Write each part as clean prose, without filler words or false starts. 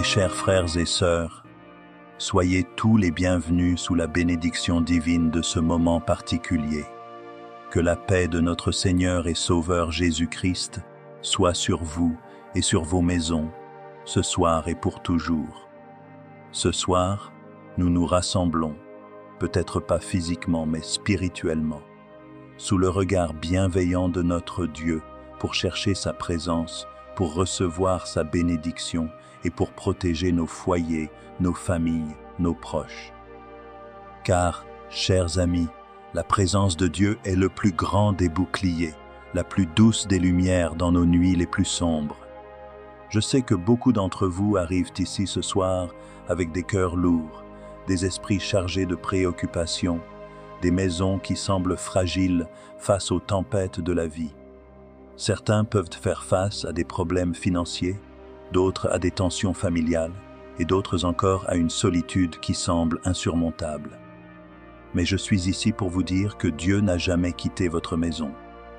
chers frères et sœurs, soyez tous les bienvenus sous la bénédiction divine de ce moment particulier. Que la paix de notre Seigneur et Sauveur Jésus-Christ soit sur vous et sur vos maisons, ce soir et pour toujours. Ce soir, nous nous rassemblons, peut-être pas physiquement mais spirituellement, sous le regard bienveillant de notre Dieu pour chercher sa présence, pour recevoir sa bénédiction et pour protéger nos foyers, nos familles, nos proches. Car, chers amis, la présence de Dieu est le plus grand des boucliers, la plus douce des lumières dans nos nuits les plus sombres. Je sais que beaucoup d'entre vous arrivent ici ce soir avec des cœurs lourds, des esprits chargés de préoccupations, des maisons qui semblent fragiles face aux tempêtes de la vie. Certains peuvent faire face à des problèmes financiers, d'autres à des tensions familiales et d'autres encore à une solitude qui semble insurmontable. Mais je suis ici pour vous dire que Dieu n'a jamais quitté votre maison.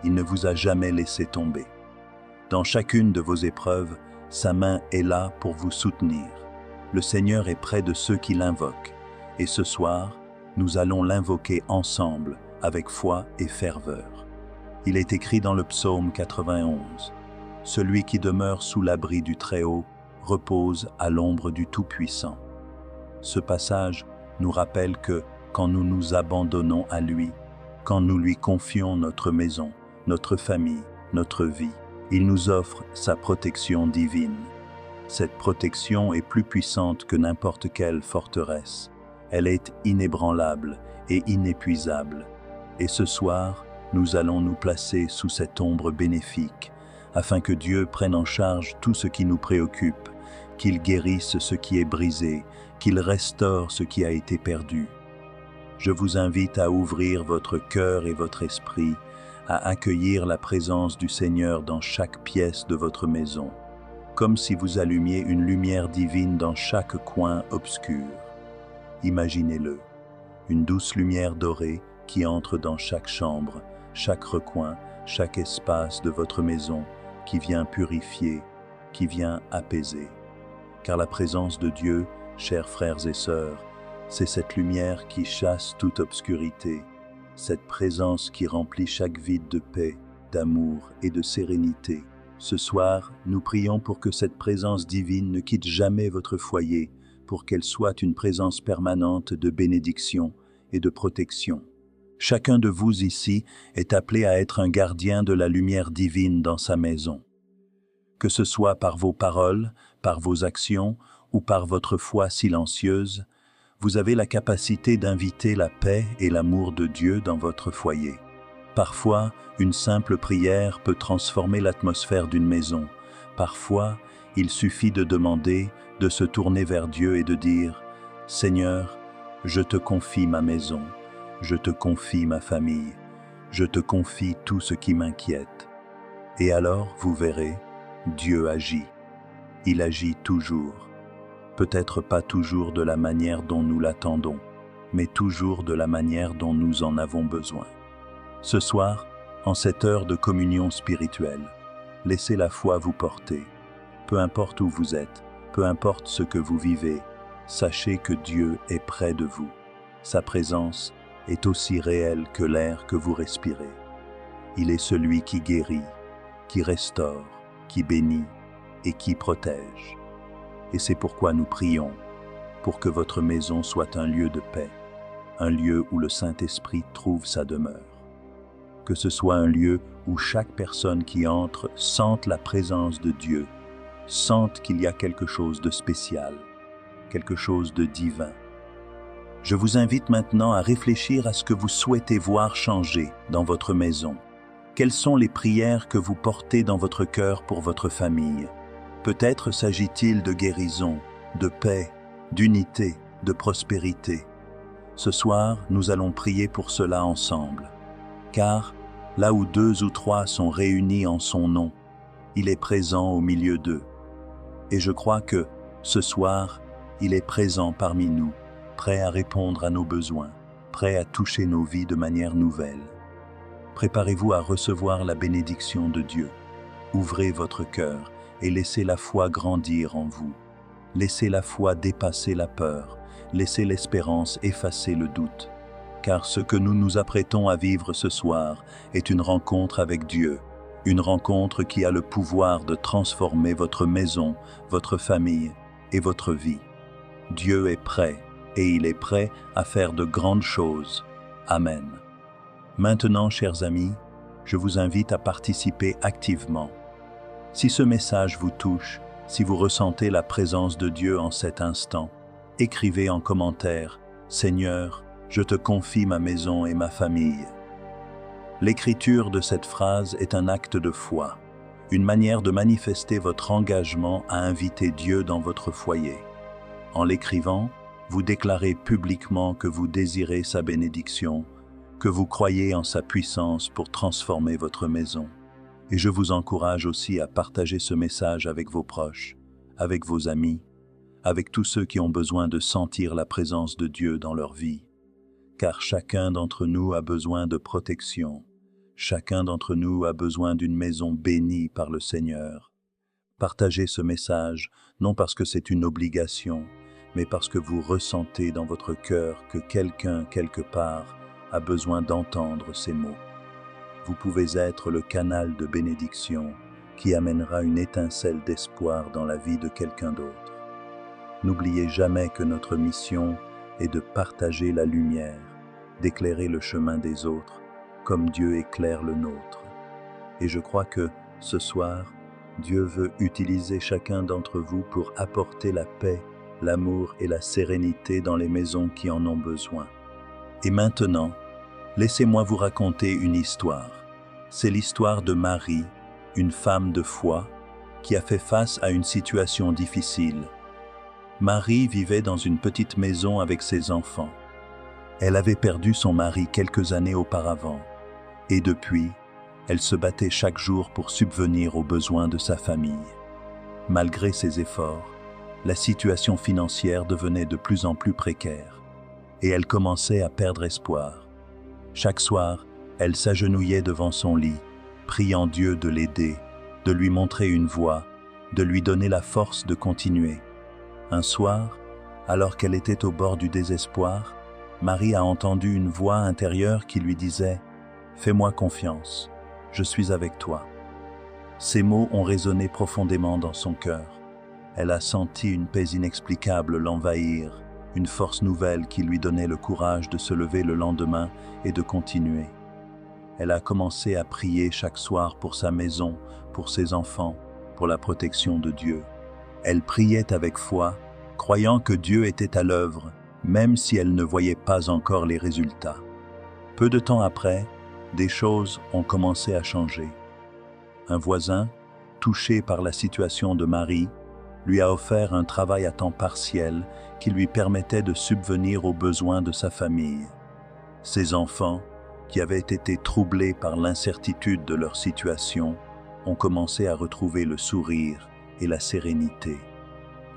Il ne vous a jamais laissé tomber. Dans chacune de vos épreuves, sa main est là pour vous soutenir. Le Seigneur est près de ceux qui l'invoquent. Et ce soir, nous allons l'invoquer ensemble, avec foi et ferveur. Il est écrit dans le psaume 91, « Celui qui demeure sous l'abri du Très-Haut repose à l'ombre du Tout-Puissant ». Ce passage nous rappelle que, quand nous nous abandonnons à lui, quand nous lui confions notre maison, notre famille, notre vie, il nous offre sa protection divine. Cette protection est plus puissante que n'importe quelle forteresse. Elle est inébranlable et inépuisable. Et ce soir, nous allons nous placer sous cette ombre bénéfique, afin que Dieu prenne en charge tout ce qui nous préoccupe, qu'il guérisse ce qui est brisé, qu'il restaure ce qui a été perdu. Je vous invite à ouvrir votre cœur et votre esprit, à accueillir la présence du Seigneur dans chaque pièce de votre maison, comme si vous allumiez une lumière divine dans chaque coin obscur. Imaginez-le, une douce lumière dorée qui entre dans chaque chambre, chaque recoin, chaque espace de votre maison, qui vient purifier, qui vient apaiser. Car la présence de Dieu, chers frères et sœurs, c'est cette lumière qui chasse toute obscurité, cette présence qui remplit chaque vide de paix, d'amour et de sérénité. Ce soir, nous prions pour que cette présence divine ne quitte jamais votre foyer, pour qu'elle soit une présence permanente de bénédiction et de protection. Chacun de vous ici est appelé à être un gardien de la lumière divine dans sa maison. Que ce soit par vos paroles, par vos actions ou par votre foi silencieuse, vous avez la capacité d'inviter la paix et l'amour de Dieu dans votre foyer. Parfois, une simple prière peut transformer l'atmosphère d'une maison. Parfois, il suffit de demander, de se tourner vers Dieu et de dire « Seigneur, je te confie ma maison, je te confie ma famille, je te confie tout ce qui m'inquiète. » Et alors, vous verrez, Dieu agit. Il agit toujours. Peut-être pas toujours de la manière dont nous l'attendons, mais toujours de la manière dont nous en avons besoin. Ce soir, en cette heure de communion spirituelle, laissez la foi vous porter. Peu importe où vous êtes, peu importe ce que vous vivez, sachez que Dieu est près de vous. Sa présence est aussi réelle que l'air que vous respirez. Il est celui qui guérit, qui restaure, qui bénit et qui protège. Et c'est pourquoi nous prions, pour que votre maison soit un lieu de paix, un lieu où le Saint-Esprit trouve sa demeure. Que ce soit un lieu où chaque personne qui entre sente la présence de Dieu, sente qu'il y a quelque chose de spécial, quelque chose de divin. Je vous invite maintenant à réfléchir à ce que vous souhaitez voir changer dans votre maison. Quelles sont les prières que vous portez dans votre cœur pour votre famille? Peut-être s'agit-il de guérison, de paix, d'unité, de prospérité. Ce soir, nous allons prier pour cela ensemble. Car, là où 2 ou 3 sont réunis en son nom, il est présent au milieu d'eux. Et je crois que, ce soir, il est présent parmi nous, prêt à répondre à nos besoins, prêt à toucher nos vies de manière nouvelle. Préparez-vous à recevoir la bénédiction de Dieu. Ouvrez votre cœur et laissez la foi grandir en vous. Laissez la foi dépasser la peur, laissez l'espérance effacer le doute. Car ce que nous nous apprêtons à vivre ce soir est une rencontre avec Dieu, une rencontre qui a le pouvoir de transformer votre maison, votre famille et votre vie. Dieu est prêt, et il est prêt à faire de grandes choses. Amen. Maintenant, chers amis, je vous invite à participer activement. Si ce message vous touche, si vous ressentez la présence de Dieu en cet instant, écrivez en commentaire « Seigneur, je te confie ma maison et ma famille ». L'écriture de cette phrase est un acte de foi, une manière de manifester votre engagement à inviter Dieu dans votre foyer. En l'écrivant, vous déclarez publiquement que vous désirez sa bénédiction, que vous croyez en sa puissance pour transformer votre maison. Et je vous encourage aussi à partager ce message avec vos proches, avec vos amis, avec tous ceux qui ont besoin de sentir la présence de Dieu dans leur vie. Car chacun d'entre nous a besoin de protection. Chacun d'entre nous a besoin d'une maison bénie par le Seigneur. Partagez ce message, non parce que c'est une obligation, mais parce que vous ressentez dans votre cœur que quelqu'un, quelque part, a besoin d'entendre ces mots. Vous pouvez être le canal de bénédiction qui amènera une étincelle d'espoir dans la vie de quelqu'un d'autre. N'oubliez jamais que notre mission est de partager la lumière, d'éclairer le chemin des autres, comme Dieu éclaire le nôtre. Et je crois que, ce soir, Dieu veut utiliser chacun d'entre vous pour apporter la paix, l'amour et la sérénité dans les maisons qui en ont besoin. Et maintenant, laissez-moi vous raconter une histoire. C'est l'histoire de Marie, une femme de foi, qui a fait face à une situation difficile. Marie vivait dans une petite maison avec ses enfants. Elle avait perdu son mari quelques années auparavant, et depuis, elle se battait chaque jour pour subvenir aux besoins de sa famille. Malgré ses efforts, la situation financière devenait de plus en plus précaire, et elle commençait à perdre espoir. Chaque soir, elle s'agenouillait devant son lit, priant Dieu de l'aider, de lui montrer une voie, de lui donner la force de continuer. Un soir, alors qu'elle était au bord du désespoir, Marie a entendu une voix intérieure qui lui disait « Fais-moi confiance, je suis avec toi ». Ces mots ont résonné profondément dans son cœur. Elle a senti une paix inexplicable l'envahir, une force nouvelle qui lui donnait le courage de se lever le lendemain et de continuer. Elle a commencé à prier chaque soir pour sa maison, pour ses enfants, pour la protection de Dieu. Elle priait avec foi, croyant que Dieu était à l'œuvre, même si elle ne voyait pas encore les résultats. Peu de temps après, des choses ont commencé à changer. Un voisin, touché par la situation de Marie, lui a offert un travail à temps partiel qui lui permettait de subvenir aux besoins de sa famille. Ses enfants, qui avaient été troublés par l'incertitude de leur situation, ont commencé à retrouver le sourire et la sérénité.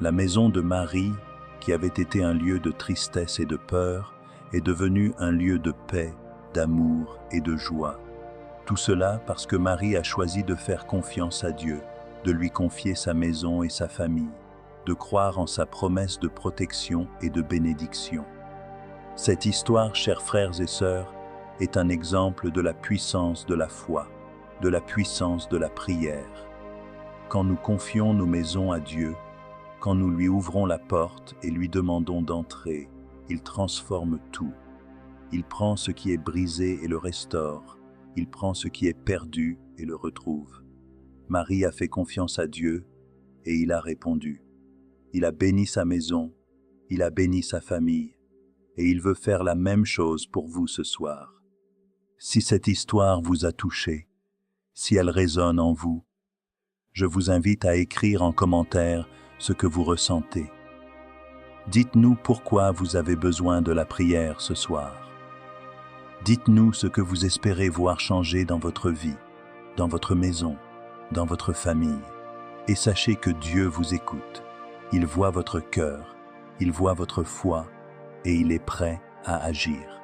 La maison de Marie, qui avait été un lieu de tristesse et de peur, est devenue un lieu de paix, d'amour et de joie. Tout cela parce que Marie a choisi de faire confiance à Dieu, de lui confier sa maison et sa famille, de croire en sa promesse de protection et de bénédiction. Cette histoire, chers frères et sœurs, est un exemple de la puissance de la foi, de la puissance de la prière. Quand nous confions nos maisons à Dieu, quand nous lui ouvrons la porte et lui demandons d'entrer, il transforme tout. Il prend ce qui est brisé et le restaure. Il prend ce qui est perdu et le retrouve. Marie a fait confiance à Dieu et il a répondu. Il a béni sa maison, il a béni sa famille et il veut faire la même chose pour vous ce soir. Si cette histoire vous a touché, si elle résonne en vous, je vous invite à écrire en commentaire ce que vous ressentez. Dites-nous pourquoi vous avez besoin de la prière ce soir. Dites-nous ce que vous espérez voir changer dans votre vie, dans votre maison, dans votre famille. Et sachez que Dieu vous écoute. Il voit votre cœur, il voit votre foi et il est prêt à agir.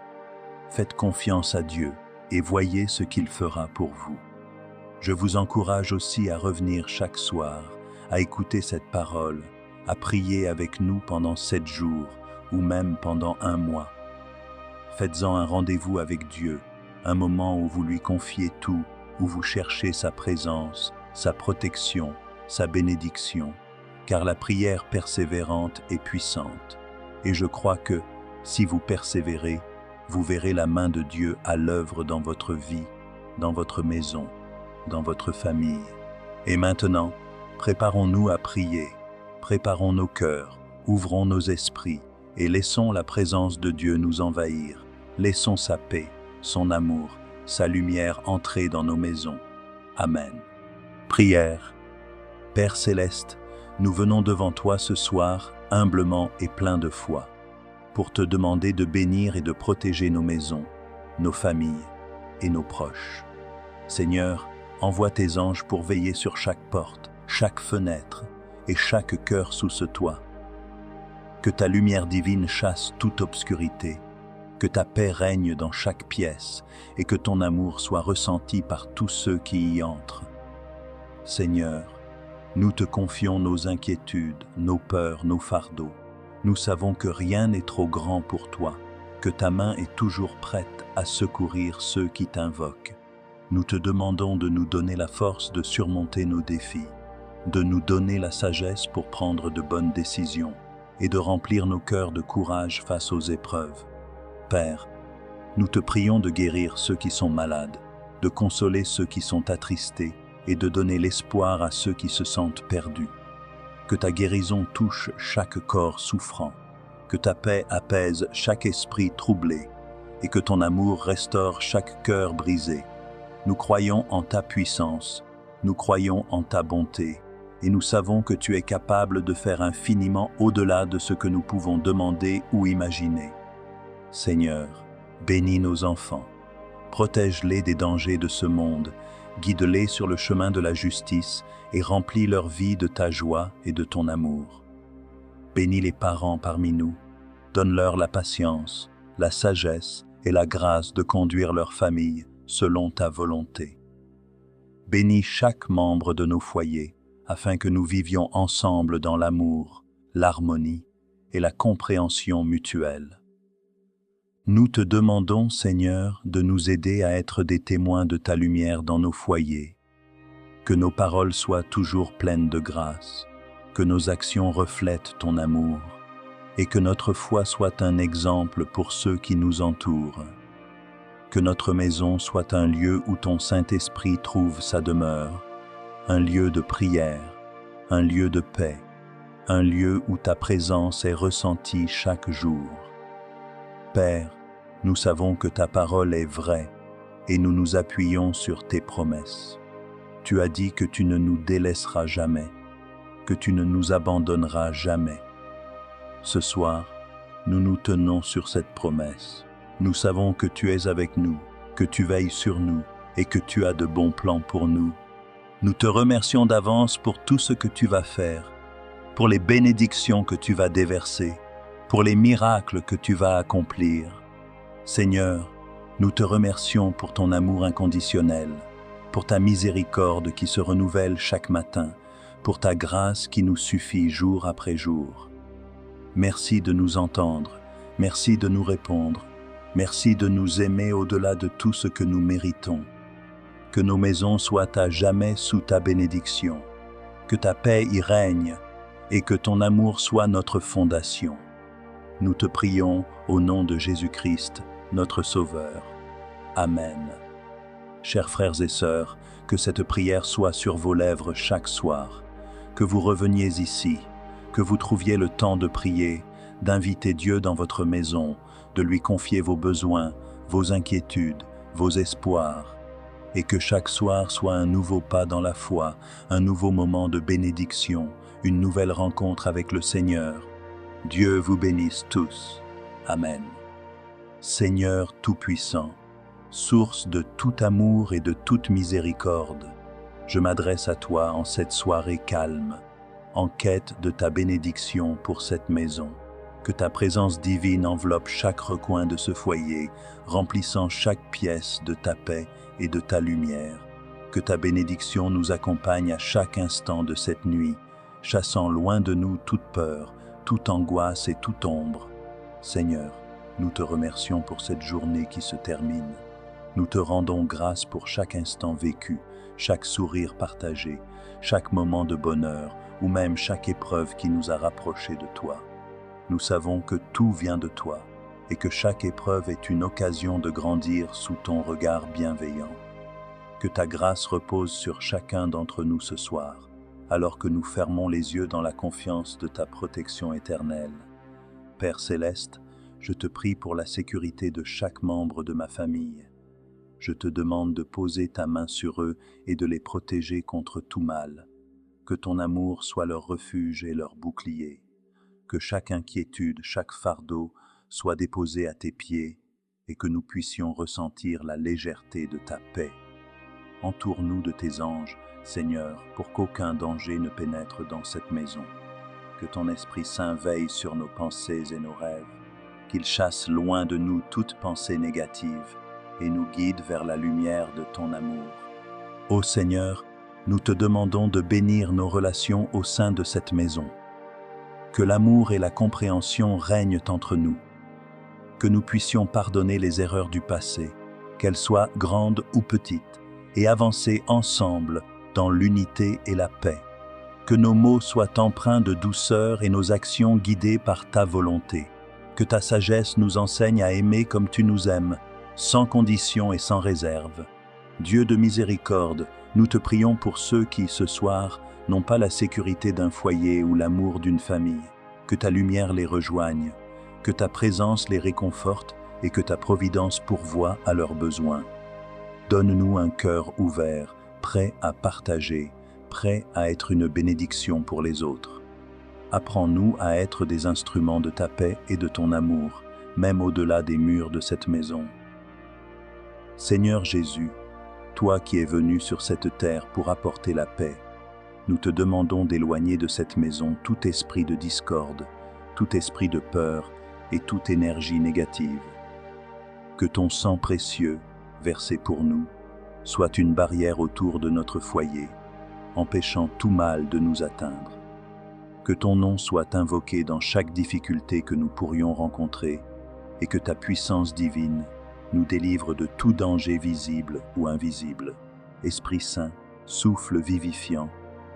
Faites confiance à Dieu et voyez ce qu'il fera pour vous. Je vous encourage aussi à revenir chaque soir, à écouter cette parole à prier avec nous pendant 7 jours ou même pendant 1 mois. Faites-en un rendez-vous avec Dieu, un moment où vous lui confiez tout, où vous cherchez sa présence, sa protection, sa bénédiction, car la prière persévérante est puissante. Et je crois que, si vous persévérez, vous verrez la main de Dieu à l'œuvre dans votre vie, dans votre maison, dans votre famille. Et maintenant, préparons-nous à prier, préparons nos cœurs, ouvrons nos esprits et laissons la présence de Dieu nous envahir. Laissons sa paix, son amour, sa lumière entrer dans nos maisons. Amen. Prière. Père céleste, nous venons devant toi ce soir, humblement et plein de foi, pour te demander de bénir et de protéger nos maisons, nos familles et nos proches. Seigneur, envoie tes anges pour veiller sur chaque porte, chaque fenêtre et chaque cœur sous ce toit. Que ta lumière divine chasse toute obscurité, que ta paix règne dans chaque pièce et que ton amour soit ressenti par tous ceux qui y entrent. Seigneur, nous te confions nos inquiétudes, nos peurs, nos fardeaux. Nous savons que rien n'est trop grand pour toi, que ta main est toujours prête à secourir ceux qui t'invoquent. Nous te demandons de nous donner la force de surmonter nos défis, de nous donner la sagesse pour prendre de bonnes décisions et de remplir nos cœurs de courage face aux épreuves. Père, nous te prions de guérir ceux qui sont malades, de consoler ceux qui sont attristés et de donner l'espoir à ceux qui se sentent perdus. Que ta guérison touche chaque corps souffrant, que ta paix apaise chaque esprit troublé et que ton amour restaure chaque cœur brisé. Nous croyons en ta puissance, nous croyons en ta bonté et nous savons que tu es capable de faire infiniment au-delà de ce que nous pouvons demander ou imaginer. Seigneur, bénis nos enfants, protège-les des dangers de ce monde, guide-les sur le chemin de la justice et remplis leur vie de ta joie et de ton amour. Bénis les parents parmi nous, donne-leur la patience, la sagesse et la grâce de conduire leur famille selon ta volonté. Bénis chaque membre de nos foyers, afin que nous vivions ensemble dans l'amour, l'harmonie et la compréhension mutuelle. Nous te demandons, Seigneur, de nous aider à être des témoins de ta lumière dans nos foyers, que nos paroles soient toujours pleines de grâce, que nos actions reflètent ton amour, et que notre foi soit un exemple pour ceux qui nous entourent. Que notre maison soit un lieu où ton Saint-Esprit trouve sa demeure, un lieu de prière, un lieu de paix, un lieu où ta présence est ressentie chaque jour. Père, nous savons que ta parole est vraie et nous nous appuyons sur tes promesses. Tu as dit que tu ne nous délaisseras jamais, que tu ne nous abandonneras jamais. Ce soir, nous nous tenons sur cette promesse. Nous savons que tu es avec nous, que tu veilles sur nous et que tu as de bons plans pour nous. Nous te remercions d'avance pour tout ce que tu vas faire, pour les bénédictions que tu vas déverser, pour les miracles que tu vas accomplir. Seigneur, nous te remercions pour ton amour inconditionnel, pour ta miséricorde qui se renouvelle chaque matin, pour ta grâce qui nous suffit jour après jour. Merci de nous entendre, merci de nous répondre, merci de nous aimer au-delà de tout ce que nous méritons. Que nos maisons soient à jamais sous ta bénédiction, que ta paix y règne et que ton amour soit notre fondation. Nous te prions au nom de Jésus-Christ, notre Sauveur. Amen. Chers frères et sœurs, que cette prière soit sur vos lèvres chaque soir, que vous reveniez ici, que vous trouviez le temps de prier, d'inviter Dieu dans votre maison, de lui confier vos besoins, vos inquiétudes, vos espoirs, et que chaque soir soit un nouveau pas dans la foi, un nouveau moment de bénédiction, une nouvelle rencontre avec le Seigneur. Dieu vous bénisse tous. Amen. Seigneur Tout-Puissant, source de tout amour et de toute miséricorde, je m'adresse à toi en cette soirée calme, en quête de ta bénédiction pour cette maison. Que ta présence divine enveloppe chaque recoin de ce foyer, remplissant chaque pièce de ta paix et de ta lumière. Que ta bénédiction nous accompagne à chaque instant de cette nuit, chassant loin de nous toute peur, toute angoisse et toute ombre. Seigneur, nous te remercions pour cette journée qui se termine. Nous te rendons grâce pour chaque instant vécu, chaque sourire partagé, chaque moment de bonheur ou même chaque épreuve qui nous a rapprochés de toi. Nous savons que tout vient de toi et que chaque épreuve est une occasion de grandir sous ton regard bienveillant. Que ta grâce repose sur chacun d'entre nous ce soir, alors que nous fermons les yeux dans la confiance de ta protection éternelle. Père céleste, je te prie pour la sécurité de chaque membre de ma famille. Je te demande de poser ta main sur eux et de les protéger contre tout mal. Que ton amour soit leur refuge et leur bouclier. Que chaque inquiétude, chaque fardeau soit déposé à tes pieds et que nous puissions ressentir la légèreté de ta paix. Entoure-nous de tes anges, Seigneur, pour qu'aucun danger ne pénètre dans cette maison. Que ton Esprit Saint veille sur nos pensées et nos rêves, qu'il chasse loin de nous toute pensée négative et nous guide vers la lumière de ton amour. Ô Seigneur, nous te demandons de bénir nos relations au sein de cette maison. Que l'amour et la compréhension règnent entre nous. Que nous puissions pardonner les erreurs du passé, qu'elles soient grandes ou petites, et avancer ensemble dans l'unité et la paix. Que nos mots soient empreints de douceur et nos actions guidées par ta volonté. Que ta sagesse nous enseigne à aimer comme tu nous aimes, sans condition et sans réserve. Dieu de miséricorde, nous te prions pour ceux qui, ce soir, n'ont pas la sécurité d'un foyer ou l'amour d'une famille. Que ta lumière les rejoigne, que ta présence les réconforte et que ta providence pourvoie à leurs besoins. Donne-nous un cœur ouvert, prêt à partager, prêt à être une bénédiction pour les autres. Apprends-nous à être des instruments de ta paix et de ton amour, même au-delà des murs de cette maison. Seigneur Jésus, toi qui es venu sur cette terre pour apporter la paix, nous te demandons d'éloigner de cette maison tout esprit de discorde, tout esprit de peur et toute énergie négative. Que ton sang précieux, versé pour nous, soit une barrière autour de notre foyer, empêchant tout mal de nous atteindre. Que ton nom soit invoqué dans chaque difficulté que nous pourrions rencontrer et que ta puissance divine nous délivre de tout danger visible ou invisible. Esprit Saint, souffle vivifiant,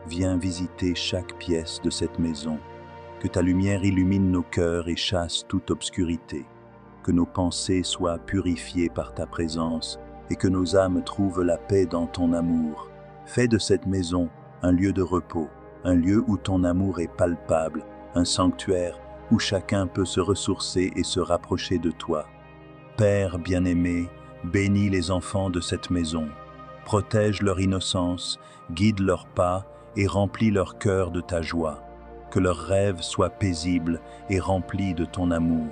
viens visiter chaque pièce de cette maison. Que ta lumière illumine nos cœurs et chasse toute obscurité. Que nos pensées soient purifiées par ta présence et que nos âmes trouvent la paix dans ton amour. Fais de cette maison un lieu de repos, un lieu où ton amour est palpable, un sanctuaire où chacun peut se ressourcer et se rapprocher de toi. Père bien-aimé, bénis les enfants de cette maison, protège leur innocence, guide leurs pas et remplis leur cœur de ta joie. Que leurs rêves soient paisibles et remplis de ton amour.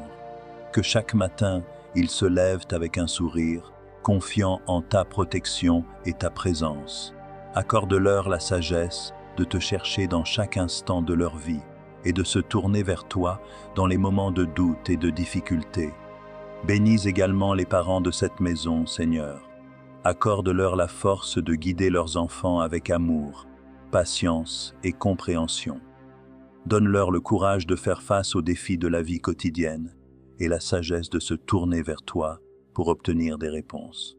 Que chaque matin, ils se lèvent avec un sourire, confiant en ta protection et ta présence. Accorde-leur la sagesse de te chercher dans chaque instant de leur vie et de se tourner vers toi dans les moments de doute et de difficulté. Bénis également les parents de cette maison, Seigneur. Accorde-leur la force de guider leurs enfants avec amour, patience et compréhension. Donne-leur le courage de faire face aux défis de la vie quotidienne et la sagesse de se tourner vers toi pour obtenir des réponses.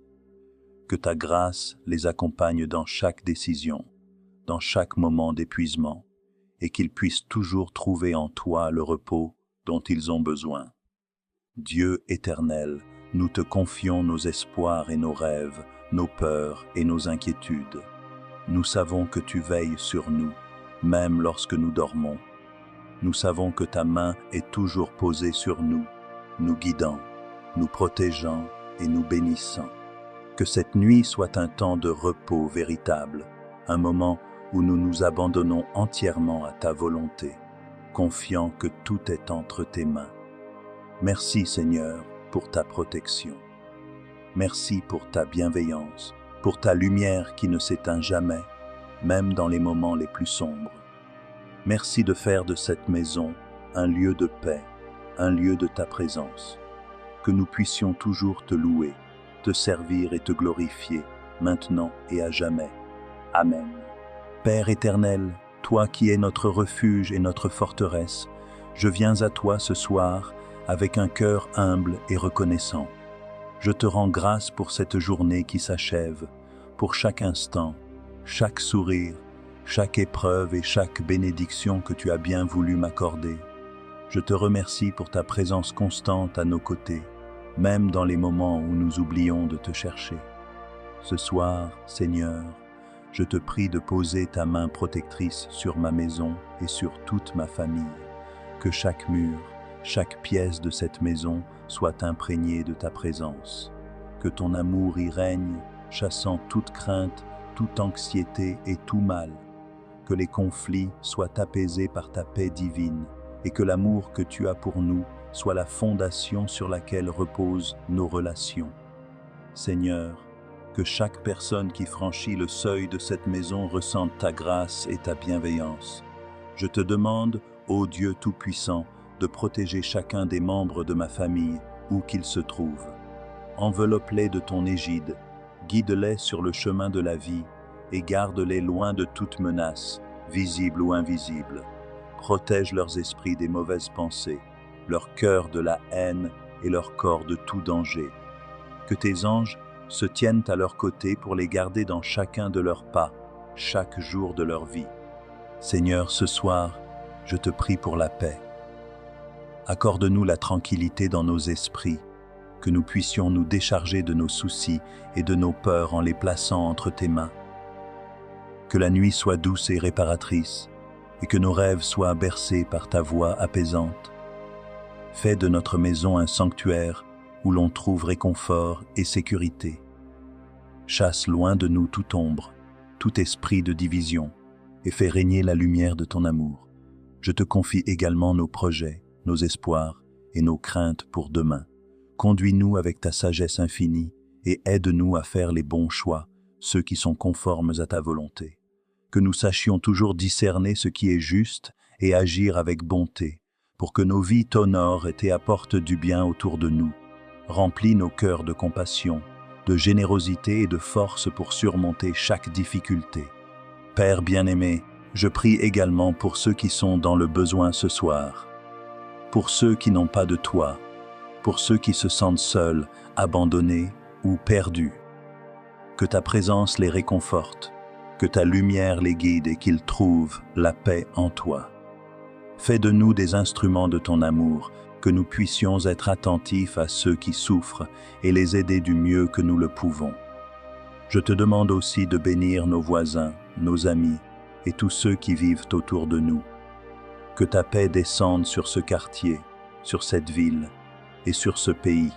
Que ta grâce les accompagne dans chaque décision, dans chaque moment d'épuisement, et qu'ils puissent toujours trouver en toi le repos dont ils ont besoin. Dieu éternel, nous te confions nos espoirs et nos rêves, nos peurs et nos inquiétudes. Nous savons que tu veilles sur nous, même lorsque nous dormons. Nous savons que ta main est toujours posée sur nous, nous guidant, nous protégeant et nous bénissant. Que cette nuit soit un temps de repos véritable, un moment où nous nous abandonnons entièrement à ta volonté, confiant que tout est entre tes mains. Merci Seigneur pour ta protection. Merci pour ta bienveillance, pour ta lumière qui ne s'éteint jamais, même dans les moments les plus sombres. Merci de faire de cette maison un lieu de paix, un lieu de ta présence. Que nous puissions toujours te louer, te servir et te glorifier, maintenant et à jamais. Amen. Père éternel, toi qui es notre refuge et notre forteresse, je viens à toi ce soir avec un cœur humble et reconnaissant. Je te rends grâce pour cette journée qui s'achève, pour chaque instant, chaque sourire, chaque épreuve et chaque bénédiction que tu as bien voulu m'accorder. Je te remercie pour ta présence constante à nos côtés, même dans les moments où nous oublions de te chercher. Ce soir, Seigneur, je te prie de poser ta main protectrice sur ma maison et sur toute ma famille, que chaque mur, chaque pièce de cette maison soit imprégnée de ta présence, que ton amour y règne, chassant toute crainte, toute anxiété et tout mal, que les conflits soient apaisés par ta paix divine et que l'amour que tu as pour nous soit la fondation sur laquelle reposent nos relations. Seigneur, que chaque personne qui franchit le seuil de cette maison ressente ta grâce et ta bienveillance. Je te demande, ô Dieu Tout-Puissant, de protéger chacun des membres de ma famille, où qu'ils se trouvent. Enveloppe-les de ton égide, guide-les sur le chemin de la vie et garde-les loin de toute menace, visible ou invisible. Protège leurs esprits des mauvaises pensées, leur cœur de la haine et leur corps de tout danger. Que tes anges se tiennent à leur côté pour les garder dans chacun de leurs pas, chaque jour de leur vie. Seigneur, ce soir, je te prie pour la paix. Accorde-nous la tranquillité dans nos esprits, que nous puissions nous décharger de nos soucis et de nos peurs en les plaçant entre tes mains. Que la nuit soit douce et réparatrice, et que nos rêves soient bercés par ta voix apaisante. Fais de notre maison un sanctuaire où l'on trouve réconfort et sécurité. Chasse loin de nous toute ombre, tout esprit de division, et fais régner la lumière de ton amour. Je te confie également nos projets, nos espoirs et nos craintes pour demain. Conduis-nous avec ta sagesse infinie et aide-nous à faire les bons choix, ceux qui sont conformes à ta volonté. Que nous sachions toujours discerner ce qui est juste et agir avec bonté, pour que nos vies t'honorent et t'apportent du bien autour de nous. Remplis nos cœurs de compassion, de générosité et de force pour surmonter chaque difficulté. Père bien-aimé, je prie également pour ceux qui sont dans le besoin ce soir, pour ceux qui n'ont pas de toi, pour ceux qui se sentent seuls, abandonnés ou perdus. Que ta présence les réconforte, que ta lumière les guide et qu'ils trouvent la paix en toi. Fais de nous des instruments de ton amour, que nous puissions être attentifs à ceux qui souffrent et les aider du mieux que nous le pouvons. Je te demande aussi de bénir nos voisins, nos amis et tous ceux qui vivent autour de nous. Que ta paix descende sur ce quartier, sur cette ville et sur ce pays.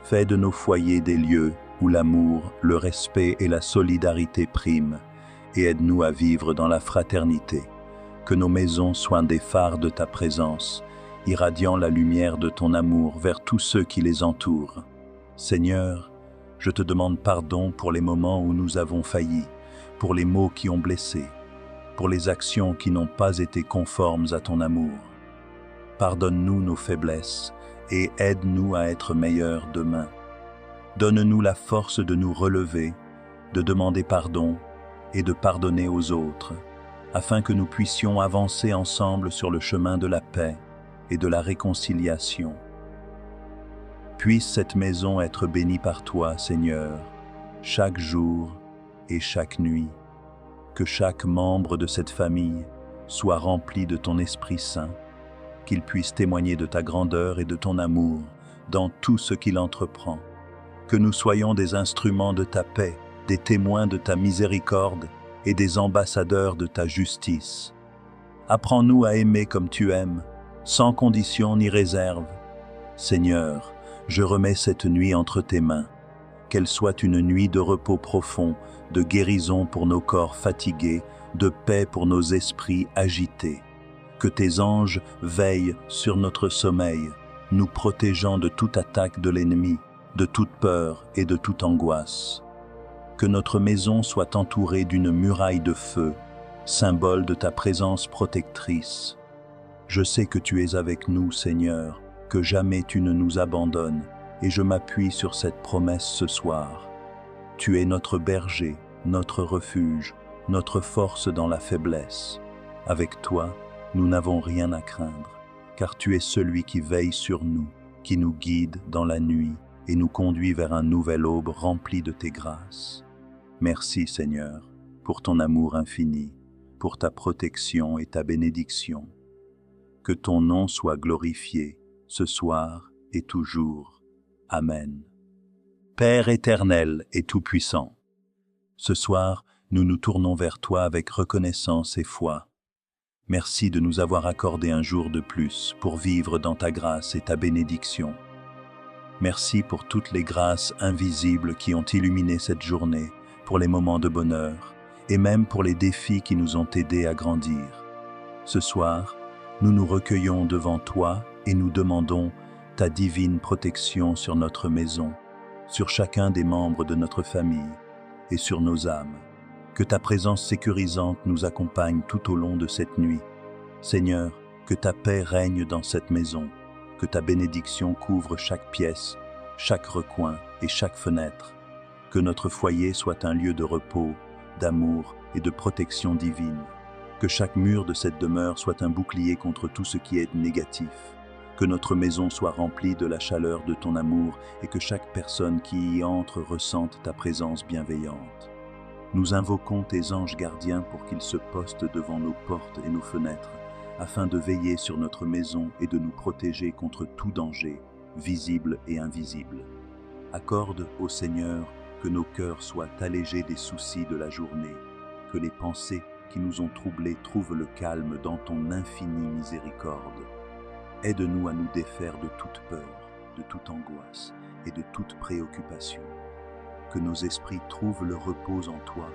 Fais de nos foyers des lieux où l'amour, le respect et la solidarité priment et aide-nous à vivre dans la fraternité. Que nos maisons soient des phares de ta présence, irradiant la lumière de ton amour vers tous ceux qui les entourent. Seigneur, je te demande pardon pour les moments où nous avons failli, pour les mots qui ont blessé, pour les actions qui n'ont pas été conformes à ton amour. Pardonne-nous nos faiblesses et aide-nous à être meilleurs demain. Donne-nous la force de nous relever, de demander pardon et de pardonner aux autres, afin que nous puissions avancer ensemble sur le chemin de la paix et de la réconciliation. Puisse cette maison être bénie par toi, Seigneur, chaque jour et chaque nuit. Que chaque membre de cette famille soit rempli de ton Esprit Saint, qu'il puisse témoigner de ta grandeur et de ton amour dans tout ce qu'il entreprend. Que nous soyons des instruments de ta paix, des témoins de ta miséricorde et des ambassadeurs de ta justice. Apprends-nous à aimer comme tu aimes, sans condition ni réserve. Seigneur, je remets cette nuit entre tes mains. Qu'elle soit une nuit de repos profond, de guérison pour nos corps fatigués, de paix pour nos esprits agités. Que tes anges veillent sur notre sommeil, nous protégeant de toute attaque de l'ennemi, de toute peur et de toute angoisse. Que notre maison soit entourée d'une muraille de feu, symbole de ta présence protectrice. Je sais que tu es avec nous, Seigneur, que jamais tu ne nous abandonnes, et je m'appuie sur cette promesse ce soir. Tu es notre berger, notre refuge, notre force dans la faiblesse. Avec toi, nous n'avons rien à craindre, car tu es celui qui veille sur nous, qui nous guide dans la nuit et nous conduit vers un nouvel aube rempli de tes grâces. Merci Seigneur, pour ton amour infini, pour ta protection et ta bénédiction. Que ton nom soit glorifié, ce soir et toujours. Amen. Père éternel et tout-puissant, ce soir, nous nous tournons vers toi avec reconnaissance et foi. Merci de nous avoir accordé un jour de plus pour vivre dans ta grâce et ta bénédiction. Merci pour toutes les grâces invisibles qui ont illuminé cette journée, pour les moments de bonheur et même pour les défis qui nous ont aidés à grandir. Ce soir, nous nous recueillons devant toi et nous demandons ta divine protection sur notre maison, sur chacun des membres de notre famille et sur nos âmes. Que ta présence sécurisante nous accompagne tout au long de cette nuit. Seigneur, que ta paix règne dans cette maison, que ta bénédiction couvre chaque pièce, chaque recoin et chaque fenêtre. Que notre foyer soit un lieu de repos, d'amour et de protection divine. Que chaque mur de cette demeure soit un bouclier contre tout ce qui est négatif. Que notre maison soit remplie de la chaleur de ton amour et que chaque personne qui y entre ressente ta présence bienveillante. Nous invoquons tes anges gardiens pour qu'ils se postent devant nos portes et nos fenêtres, afin de veiller sur notre maison et de nous protéger contre tout danger, visible et invisible. Accorde au Seigneur que nos cœurs soient allégés des soucis de la journée, que les pensées qui nous ont troublés trouvent le calme dans ton infinie miséricorde. Aide-nous à nous défaire de toute peur, de toute angoisse et de toute préoccupation. Que nos esprits trouvent le repos en toi,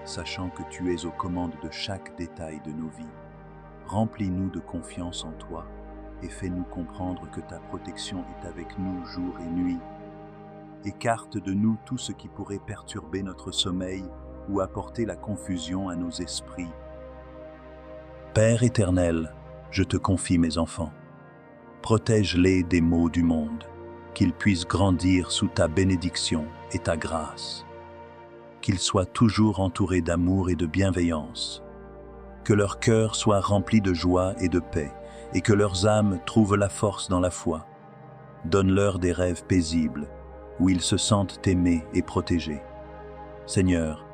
sachant que tu es aux commandes de chaque détail de nos vies. Remplis-nous de confiance en toi et fais-nous comprendre que ta protection est avec nous jour et nuit. Écarte de nous tout ce qui pourrait perturber notre sommeil ou apporter la confusion à nos esprits. Père éternel, je te confie mes enfants. Protège-les des maux du monde, qu'ils puissent grandir sous ta bénédiction et ta grâce. Qu'ils soient toujours entourés d'amour et de bienveillance. Que leur cœur soit rempli de joie et de paix, et que leurs âmes trouvent la force dans la foi. Donne-leur des rêves paisibles, où ils se sentent aimés et protégés. Seigneur,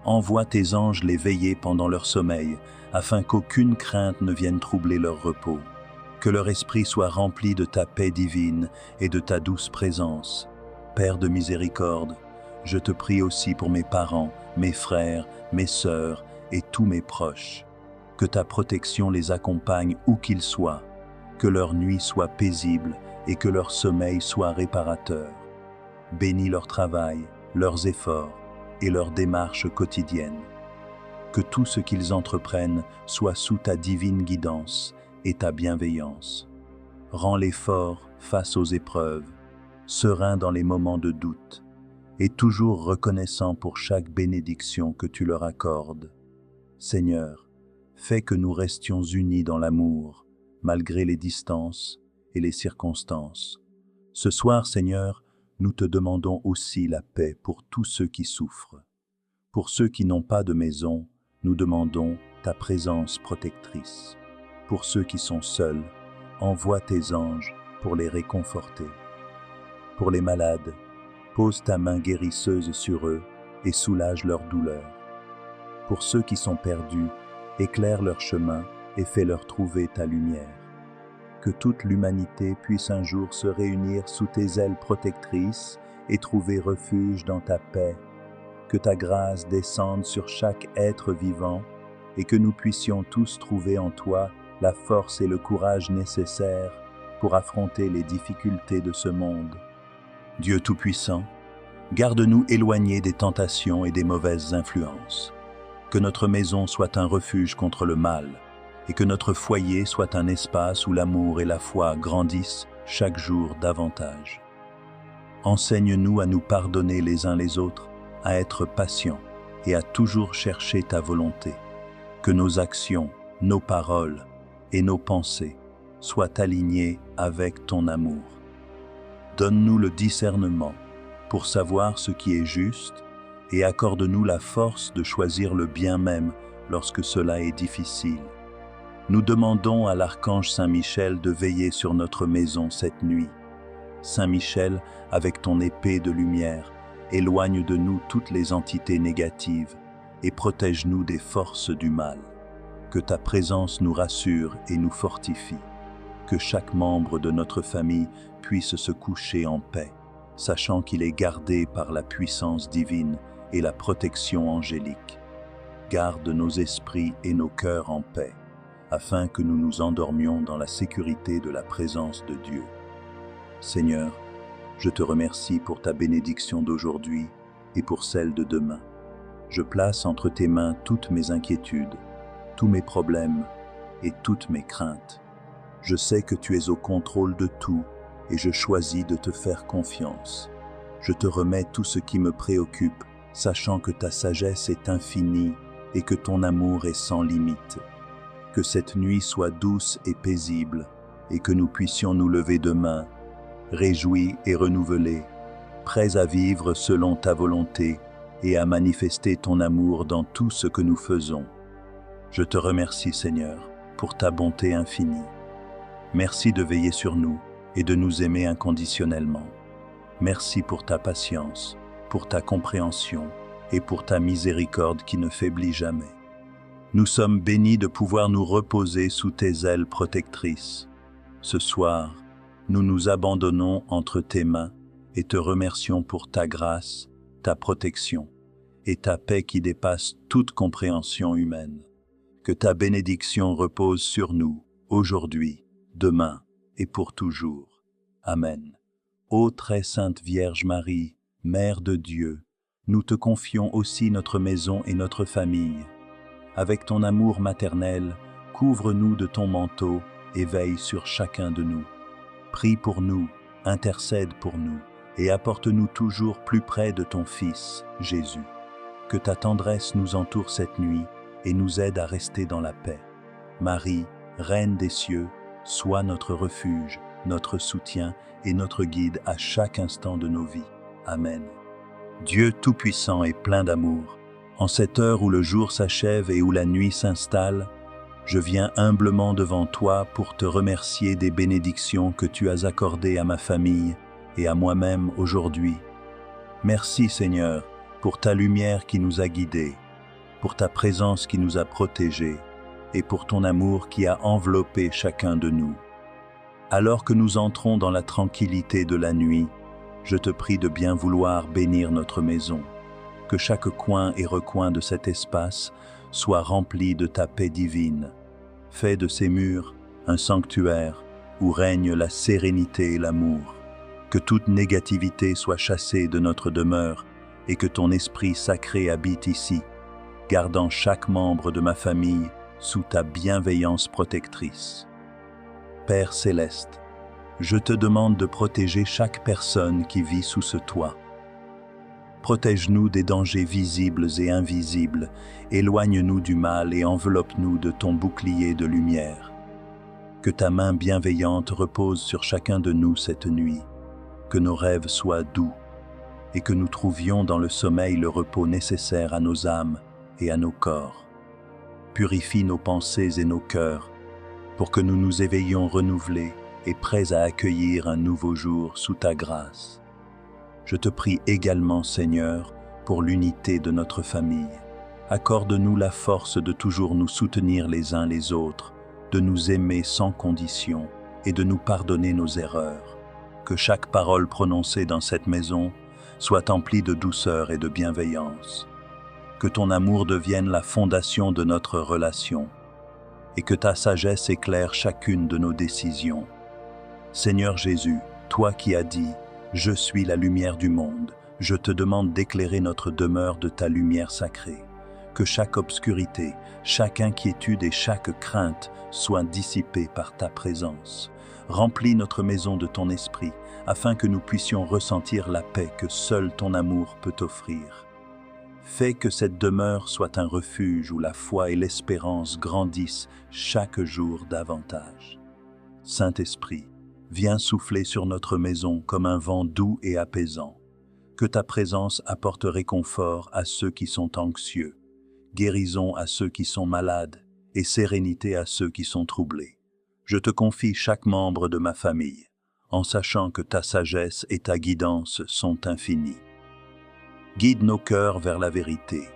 envoie tes anges les veiller pendant leur sommeil, afin qu'aucune crainte ne vienne troubler leur repos. Que leur esprit soit rempli de ta paix divine et de ta douce présence. Père de miséricorde, je te prie aussi pour mes parents, mes frères, mes sœurs et tous mes proches. Que ta protection les accompagne où qu'ils soient, que leur nuit soit paisible et que leur sommeil soit réparateur. Bénis leur travail, leurs efforts et leurs démarches quotidiennes. Que tout ce qu'ils entreprennent soit sous ta divine guidance et ta bienveillance. Rends-les forts face aux épreuves, sereins dans les moments de doute, et toujours reconnaissants pour chaque bénédiction que tu leur accordes. Seigneur, fais que nous restions unis dans l'amour, malgré les distances et les circonstances. Ce soir, Seigneur, nous te demandons aussi la paix pour tous ceux qui souffrent. Pour ceux qui n'ont pas de maison, nous demandons ta présence protectrice. Pour ceux qui sont seuls, envoie tes anges pour les réconforter. Pour les malades, pose ta main guérisseuse sur eux et soulage leur douleur. Pour ceux qui sont perdus, éclaire leur chemin et fais-leur trouver ta lumière. Que toute l'humanité puisse un jour se réunir sous tes ailes protectrices et trouver refuge dans ta paix. Que ta grâce descende sur chaque être vivant et que nous puissions tous trouver en toi la force et le courage nécessaires pour affronter les difficultés de ce monde. Dieu Tout-Puissant, garde-nous éloignés des tentations et des mauvaises influences. Que notre maison soit un refuge contre le mal et que notre foyer soit un espace où l'amour et la foi grandissent chaque jour davantage. Enseigne-nous à nous pardonner les uns les autres, à être patients et à toujours chercher ta volonté. Que nos actions, nos paroles et nos pensées soient alignées avec ton amour. Donne-nous le discernement pour savoir ce qui est juste et accorde-nous la force de choisir le bien même lorsque cela est difficile. Nous demandons à l'archange Saint Michel de veiller sur notre maison cette nuit. Saint Michel, avec ton épée de lumière, éloigne de nous toutes les entités négatives et protège-nous des forces du mal. Que ta présence nous rassure et nous fortifie. Que chaque membre de notre famille puisse se coucher en paix, sachant qu'il est gardé par la puissance divine et la protection angélique. Garde nos esprits et nos cœurs en paix, afin que nous nous endormions dans la sécurité de la présence de Dieu. Seigneur, je te remercie pour ta bénédiction d'aujourd'hui et pour celle de demain. Je place entre tes mains toutes mes inquiétudes, tous mes problèmes et toutes mes craintes. Je sais que tu es au contrôle de tout et je choisis de te faire confiance. Je te remets tout ce qui me préoccupe, sachant que ta sagesse est infinie et que ton amour est sans limite. Que cette nuit soit douce et paisible et que nous puissions nous lever demain, réjouis et renouvelés, prêts à vivre selon ta volonté et à manifester ton amour dans tout ce que nous faisons. Je te remercie, Seigneur, pour ta bonté infinie. Merci de veiller sur nous et de nous aimer inconditionnellement. Merci pour ta patience, pour ta compréhension et pour ta miséricorde qui ne faiblit jamais. Nous sommes bénis de pouvoir nous reposer sous tes ailes protectrices. Ce soir, nous nous abandonnons entre tes mains et te remercions pour ta grâce, ta protection et ta paix qui dépasse toute compréhension humaine. Que ta bénédiction repose sur nous, aujourd'hui, demain et pour toujours. Amen. Ô très sainte Vierge Marie, Mère de Dieu, nous te confions aussi notre maison et notre famille. Avec ton amour maternel, couvre-nous de ton manteau et veille sur chacun de nous. Prie pour nous, intercède pour nous et apporte-nous toujours plus près de ton Fils, Jésus. Que ta tendresse nous entoure cette nuit et nous aide à rester dans la paix. Marie, Reine des cieux, sois notre refuge, notre soutien et notre guide à chaque instant de nos vies. Amen. Dieu Tout-Puissant et plein d'amour, en cette heure où le jour s'achève et où la nuit s'installe, je viens humblement devant toi pour te remercier des bénédictions que tu as accordées à ma famille et à moi-même aujourd'hui. Merci Seigneur pour ta lumière qui nous a guidés, pour ta présence qui nous a protégés et pour ton amour qui a enveloppé chacun de nous. Alors que nous entrons dans la tranquillité de la nuit, je te prie de bien vouloir bénir notre maison, que chaque coin et recoin de cet espace soit rempli de ta paix divine. Fais de ces murs un sanctuaire où règne la sérénité et l'amour. Que toute négativité soit chassée de notre demeure et que ton esprit sacré habite ici, gardant chaque membre de ma famille sous ta bienveillance protectrice. Père céleste, je te demande de protéger chaque personne qui vit sous ce toit. Protège-nous des dangers visibles et invisibles, éloigne-nous du mal et enveloppe-nous de ton bouclier de lumière. Que ta main bienveillante repose sur chacun de nous cette nuit, que nos rêves soient doux et que nous trouvions dans le sommeil le repos nécessaire à nos âmes et à nos corps. Purifie nos pensées et nos cœurs pour que nous nous éveillions renouvelés et prêts à accueillir un nouveau jour sous ta grâce. Je te prie également, Seigneur, pour l'unité de notre famille. Accorde-nous la force de toujours nous soutenir les uns les autres, de nous aimer sans condition et de nous pardonner nos erreurs. Que chaque parole prononcée dans cette maison soit emplie de douceur et de bienveillance. Que ton amour devienne la fondation de notre relation et que ta sagesse éclaire chacune de nos décisions. Seigneur Jésus, toi qui as dit « Je suis la lumière du monde », je te demande d'éclairer notre demeure de ta lumière sacrée. Que chaque obscurité, chaque inquiétude et chaque crainte soient dissipées par ta présence. Remplis notre maison de ton esprit, afin que nous puissions ressentir la paix que seul ton amour peut offrir. Fais que cette demeure soit un refuge où la foi et l'espérance grandissent chaque jour davantage. Saint-Esprit, viens souffler sur notre maison comme un vent doux et apaisant. Que ta présence apporte réconfort à ceux qui sont anxieux, guérison à ceux qui sont malades et sérénité à ceux qui sont troublés. Je te confie chaque membre de ma famille, en sachant que ta sagesse et ta guidance sont infinies. Guide nos cœurs vers la vérité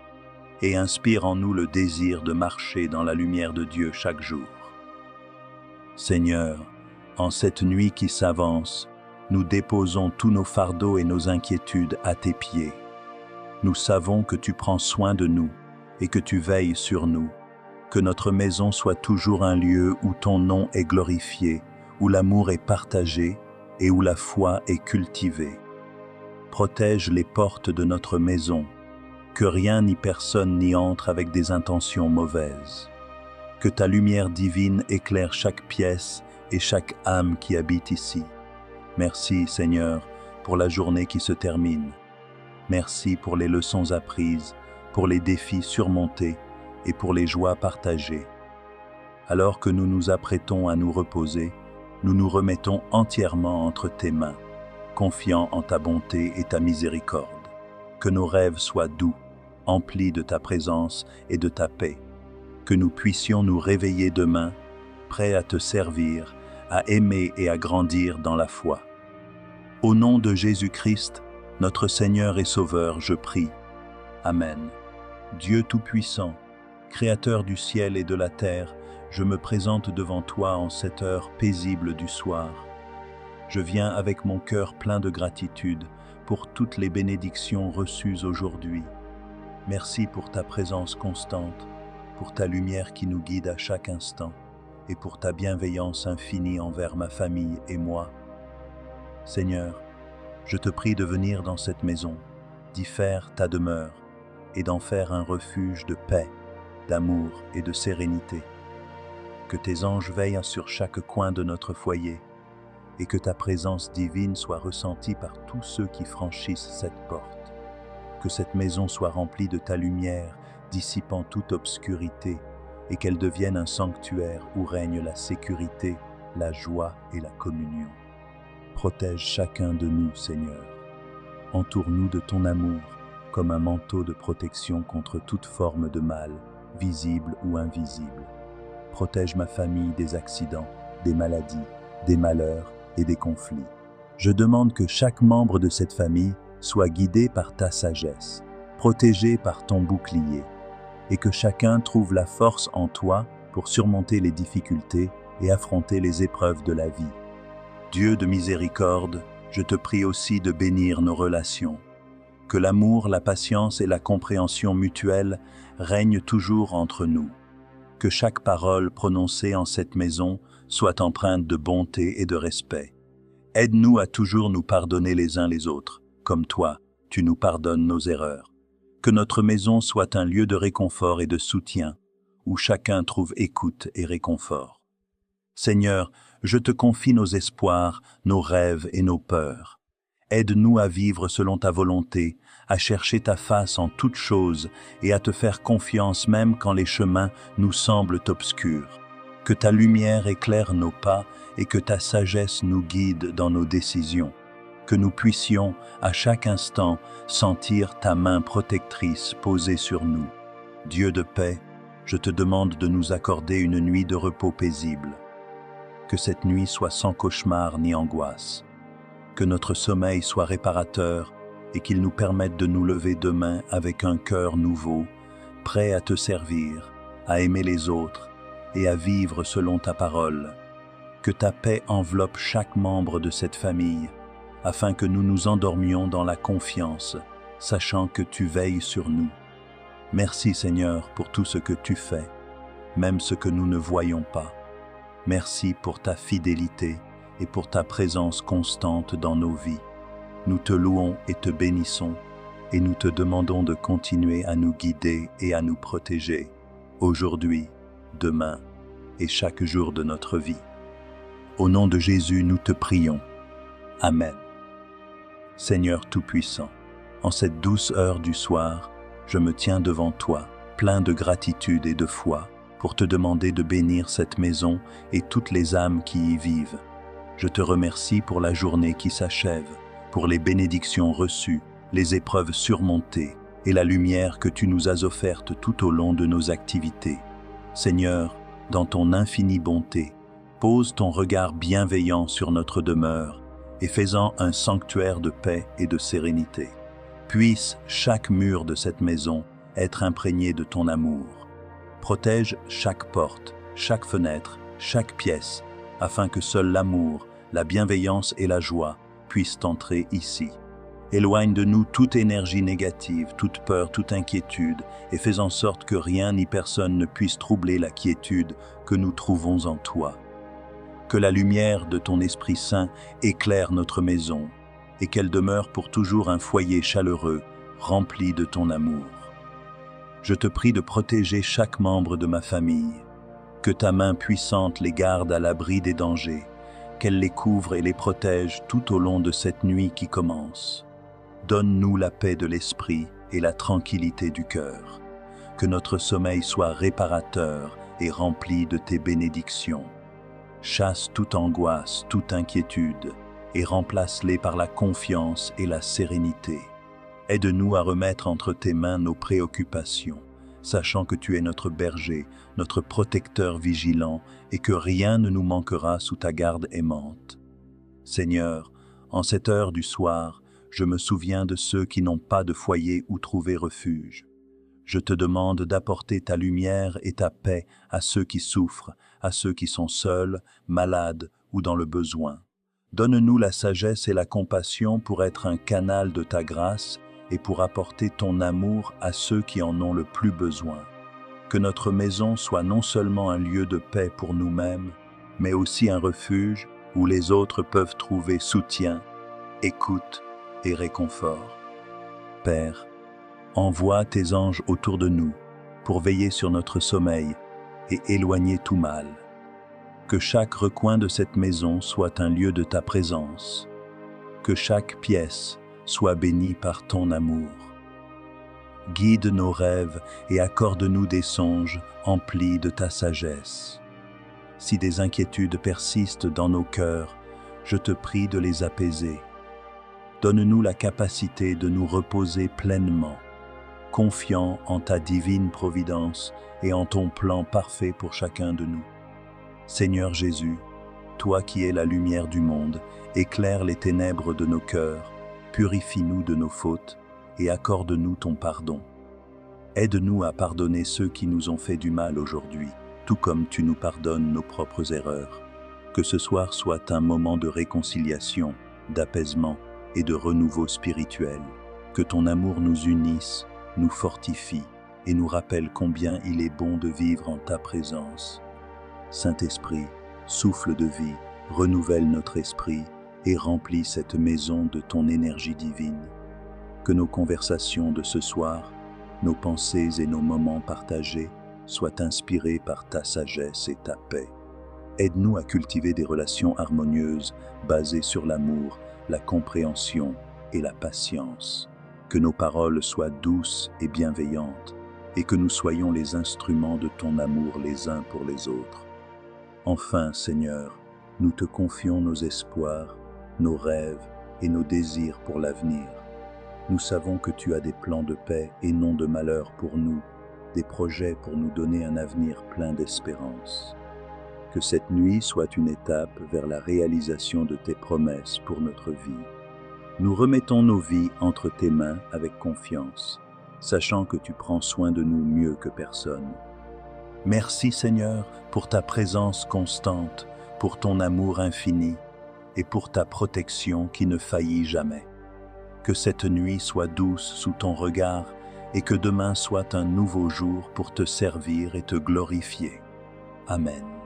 et inspire en nous le désir de marcher dans la lumière de Dieu chaque jour. Seigneur, en cette nuit qui s'avance, nous déposons tous nos fardeaux et nos inquiétudes à tes pieds. Nous savons que tu prends soin de nous et que tu veilles sur nous, que notre maison soit toujours un lieu où ton nom est glorifié, où l'amour est partagé et où la foi est cultivée. Protège les portes de notre maison, que rien ni personne n'y entre avec des intentions mauvaises. Que ta lumière divine éclaire chaque pièce et chaque âme qui habite ici. Merci, Seigneur, pour la journée qui se termine. Merci pour les leçons apprises, pour les défis surmontés et pour les joies partagées. Alors que nous nous apprêtons à nous reposer, nous nous remettons entièrement entre tes mains, confiants en ta bonté et ta miséricorde. Que nos rêves soient doux, emplis de ta présence et de ta paix. Que nous puissions nous réveiller demain, prêts à te servir, à aimer et à grandir dans la foi. Au nom de Jésus-Christ, notre Seigneur et Sauveur, je prie. Amen. Dieu Tout-Puissant, Créateur du ciel et de la terre, je me présente devant toi en cette heure paisible du soir. Je viens avec mon cœur plein de gratitude pour toutes les bénédictions reçues aujourd'hui. Merci pour ta présence constante, pour ta lumière qui nous guide à chaque instant et pour ta bienveillance infinie envers ma famille et moi. Seigneur, je te prie de venir dans cette maison, d'y faire ta demeure et d'en faire un refuge de paix, d'amour et de sérénité. Que tes anges veillent sur chaque coin de notre foyer et que ta présence divine soit ressentie par tous ceux qui franchissent cette porte. Que cette maison soit remplie de ta lumière, dissipant toute obscurité, et qu'elle devienne un sanctuaire où règne la sécurité, la joie et la communion. Protège chacun de nous, Seigneur. Entoure-nous de ton amour, comme un manteau de protection contre toute forme de mal, visible ou invisible. Protège ma famille des accidents, des maladies, des malheurs et des conflits. Je demande que chaque membre de cette famille soit guidé par ta sagesse, protégé par ton bouclier, et que chacun trouve la force en toi pour surmonter les difficultés et affronter les épreuves de la vie. Dieu de miséricorde, je te prie aussi de bénir nos relations. Que l'amour, la patience et la compréhension mutuelle règnent toujours entre nous. Que chaque parole prononcée en cette maison soit empreinte de bonté et de respect. Aide-nous à toujours nous pardonner les uns les autres, comme toi, tu nous pardonnes nos erreurs. Que notre maison soit un lieu de réconfort et de soutien, où chacun trouve écoute et réconfort. Seigneur, je te confie nos espoirs, nos rêves et nos peurs. Aide-nous à vivre selon ta volonté, à chercher ta face en toutes choses et à te faire confiance même quand les chemins nous semblent obscurs. Que ta lumière éclaire nos pas et que ta sagesse nous guide dans nos décisions. Que nous puissions, à chaque instant, sentir ta main protectrice posée sur nous. Dieu de paix, je te demande de nous accorder une nuit de repos paisible. Que cette nuit soit sans cauchemar ni angoisse. Que notre sommeil soit réparateur et qu'il nous permette de nous lever demain avec un cœur nouveau, prêt à te servir, à aimer les autres et à vivre selon ta parole. Que ta paix enveloppe chaque membre de cette famille, afin que nous nous endormions dans la confiance, sachant que tu veilles sur nous. Merci Seigneur pour tout ce que tu fais, même ce que nous ne voyons pas. Merci pour ta fidélité et pour ta présence constante dans nos vies. Nous te louons et te bénissons, et nous te demandons de continuer à nous guider et à nous protéger, aujourd'hui, demain et chaque jour de notre vie. Au nom de Jésus, nous te prions. Amen. Seigneur Tout-Puissant, en cette douce heure du soir, je me tiens devant toi, plein de gratitude et de foi, pour te demander de bénir cette maison et toutes les âmes qui y vivent. Je te remercie pour la journée qui s'achève, pour les bénédictions reçues, les épreuves surmontées et la lumière que tu nous as offerte tout au long de nos activités. Seigneur, dans ton infinie bonté, pose ton regard bienveillant sur notre demeure et fais-en un sanctuaire de paix et de sérénité. Puisse chaque mur de cette maison être imprégné de ton amour. Protège chaque porte, chaque fenêtre, chaque pièce, afin que seul l'amour, la bienveillance et la joie puissent entrer ici. Éloigne de nous toute énergie négative, toute peur, toute inquiétude, et fais en sorte que rien ni personne ne puisse troubler la quiétude que nous trouvons en toi. Que la lumière de ton Esprit Saint éclaire notre maison, et qu'elle demeure pour toujours un foyer chaleureux, rempli de ton amour. Je te prie de protéger chaque membre de ma famille, que ta main puissante les garde à l'abri des dangers, qu'elle les couvre et les protège tout au long de cette nuit qui commence. Donne-nous la paix de l'esprit et la tranquillité du cœur, que notre sommeil soit réparateur et rempli de tes bénédictions. Chasse toute angoisse, toute inquiétude, et remplace-les par la confiance et la sérénité. Aide-nous à remettre entre tes mains nos préoccupations, sachant que tu es notre berger, notre protecteur vigilant, et que rien ne nous manquera sous ta garde aimante. Seigneur, en cette heure du soir, je me souviens de ceux qui n'ont pas de foyer où trouver refuge. Je te demande d'apporter ta lumière et ta paix à ceux qui souffrent, à ceux qui sont seuls, malades ou dans le besoin. Donne-nous la sagesse et la compassion pour être un canal de ta grâce et pour apporter ton amour à ceux qui en ont le plus besoin. Que notre maison soit non seulement un lieu de paix pour nous-mêmes, mais aussi un refuge où les autres peuvent trouver soutien, écoute et réconfort. Père, envoie tes anges autour de nous pour veiller sur notre sommeil et éloigner tout mal. Que chaque recoin de cette maison soit un lieu de ta présence. Que chaque pièce soit bénie par ton amour. Guide nos rêves et accorde-nous des songes emplis de ta sagesse. Si des inquiétudes persistent dans nos cœurs, je te prie de les apaiser. Donne-nous la capacité de nous reposer pleinement, confiants en ta divine providence et en ton plan parfait pour chacun de nous. Seigneur Jésus, toi qui es la lumière du monde, éclaire les ténèbres de nos cœurs, purifie-nous de nos fautes et accorde-nous ton pardon. Aide-nous à pardonner ceux qui nous ont fait du mal aujourd'hui, tout comme tu nous pardonnes nos propres erreurs. Que ce soir soit un moment de réconciliation, d'apaisement et de renouveau spirituel. Que ton amour nous unisse, nous fortifie et nous rappelle combien il est bon de vivre en ta présence. Saint-Esprit, souffle de vie, renouvelle notre esprit et remplis cette maison de ton énergie divine. Que nos conversations de ce soir, nos pensées et nos moments partagés soient inspirés par ta sagesse et ta paix. Aide-nous à cultiver des relations harmonieuses basées sur l'amour, la compréhension et la patience. Que nos paroles soient douces et bienveillantes et que nous soyons les instruments de ton amour les uns pour les autres. Enfin, Seigneur, nous te confions nos espoirs, nos rêves et nos désirs pour l'avenir. Nous savons que tu as des plans de paix et non de malheur pour nous, des projets pour nous donner un avenir plein d'espérance. Que cette nuit soit une étape vers la réalisation de tes promesses pour notre vie. Nous remettons nos vies entre tes mains avec confiance, sachant que tu prends soin de nous mieux que personne. Merci Seigneur pour ta présence constante, pour ton amour infini et pour ta protection qui ne faillit jamais. Que cette nuit soit douce sous ton regard et que demain soit un nouveau jour pour te servir et te glorifier. Amen.